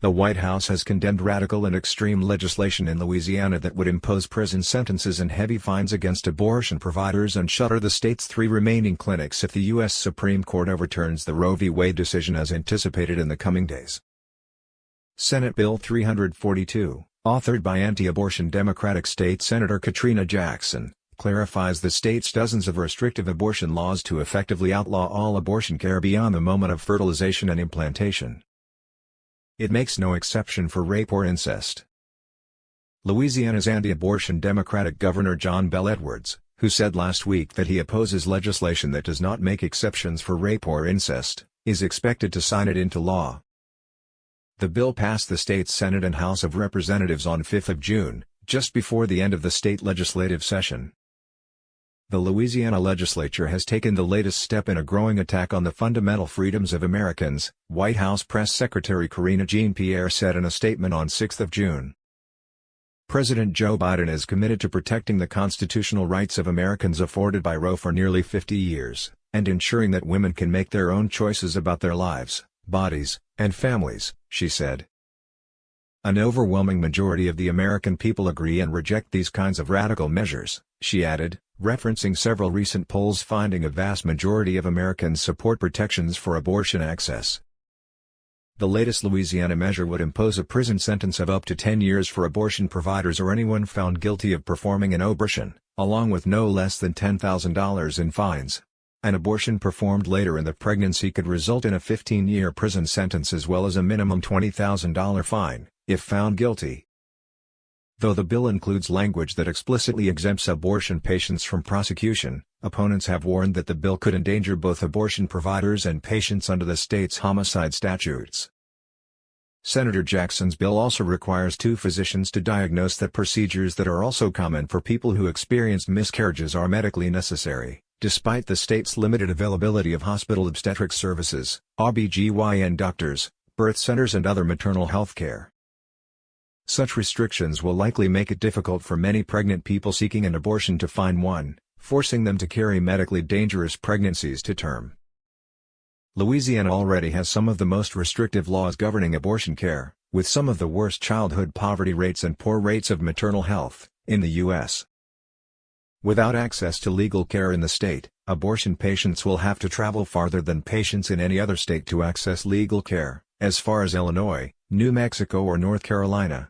The White House has condemned radical and extreme legislation in Louisiana that would impose prison sentences and heavy fines against abortion providers and shutter the state's 3 remaining clinics if the U.S. Supreme Court overturns the Roe v. Wade decision as anticipated in the coming days. Senate Bill 342, authored by anti-abortion Democratic State Senator Katrina Jackson, clarifies the state's dozens of restrictive abortion laws to effectively outlaw all abortion care beyond the moment of fertilization and implantation. It makes no exception for rape or incest. Louisiana's anti-abortion Democratic Governor John Bel Edwards, who said last week that he opposes legislation that does not make exceptions for rape or incest, is expected to sign it into law. The bill passed the state's Senate and House of Representatives on 5 June, just before the end of the state legislative session. The Louisiana legislature has taken the latest step in a growing attack on the fundamental freedoms of Americans, White House Press Secretary Karine Jean-Pierre said in a statement on 6 June. President Joe Biden is committed to protecting the constitutional rights of Americans afforded by Roe for nearly 50 years, and ensuring that women can make their own choices about their lives, bodies, and families, she said. An overwhelming majority of the American people agree and reject these kinds of radical measures, she added, referencing several recent polls finding a vast majority of Americans support protections for abortion access. The latest Louisiana measure would impose a prison sentence of up to 10 years for abortion providers or anyone found guilty of performing an abortion, along with no less than $10,000 in fines. An abortion performed later in the pregnancy could result in a 15-year prison sentence as well as a minimum $20,000 fine, if found guilty. Though the bill includes language that explicitly exempts abortion patients from prosecution, opponents have warned that the bill could endanger both abortion providers and patients under the state's homicide statutes. Senator Jackson's bill also requires 2 physicians to diagnose that procedures that are also common for people who experience miscarriages are medically necessary, despite the state's limited availability of hospital obstetric services, OB/GYN doctors, birth centers and other maternal health care. Such restrictions will likely make it difficult for many pregnant people seeking an abortion to find one, forcing them to carry medically dangerous pregnancies to term. Louisiana already has some of the most restrictive laws governing abortion care, with some of the worst childhood poverty rates and poor rates of maternal health in the U.S. Without access to legal care in the state, abortion patients will have to travel farther than patients in any other state to access legal care, as far as Illinois, New Mexico or North Carolina.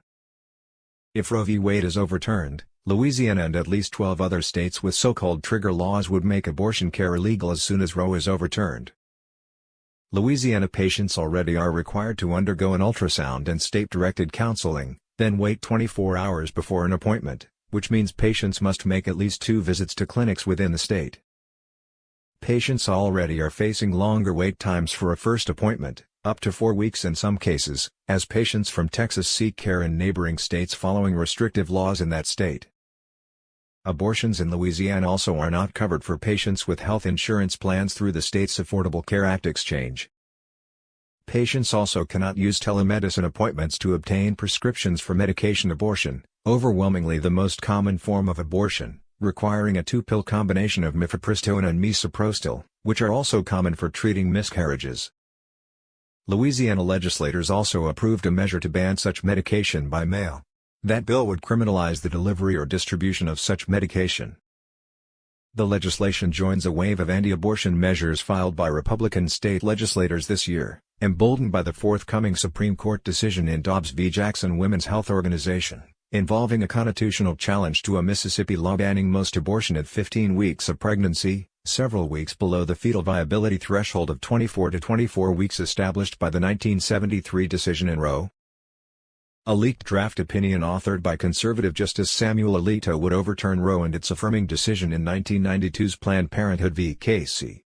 If Roe v. Wade is overturned, Louisiana and at least 12 other states with so-called trigger laws would make abortion care illegal as soon as Roe is overturned. Louisiana patients already are required to undergo an ultrasound and state-directed counseling, then wait 24 hours before an appointment, which means patients must make at least 2 visits to clinics within the state. Patients already are facing longer wait times for a first appointment, up to 4 weeks in some cases, as patients from Texas seek care in neighboring states following restrictive laws in that state. Abortions in Louisiana also are not covered for patients with health insurance plans through the state's Affordable Care Act exchange. Patients also cannot use telemedicine appointments to obtain prescriptions for medication abortion, overwhelmingly the most common form of abortion, requiring a 2-pill combination of mifepristone and misoprostol, which are also common for treating miscarriages. Louisiana legislators also approved a measure to ban such medication by mail. That bill would criminalize the delivery or distribution of such medication. The legislation joins a wave of anti-abortion measures filed by Republican state legislators this year, emboldened by the forthcoming Supreme Court decision in Dobbs v. Jackson Women's Health Organization, involving a constitutional challenge to a Mississippi law banning most abortion at 15 weeks of pregnancy, several weeks below the fetal viability threshold of 24 to 24 weeks established by the 1973 decision in Roe. A leaked draft opinion authored by conservative Justice Samuel Alito would overturn Roe and its affirming decision in 1992's Planned Parenthood v. Casey.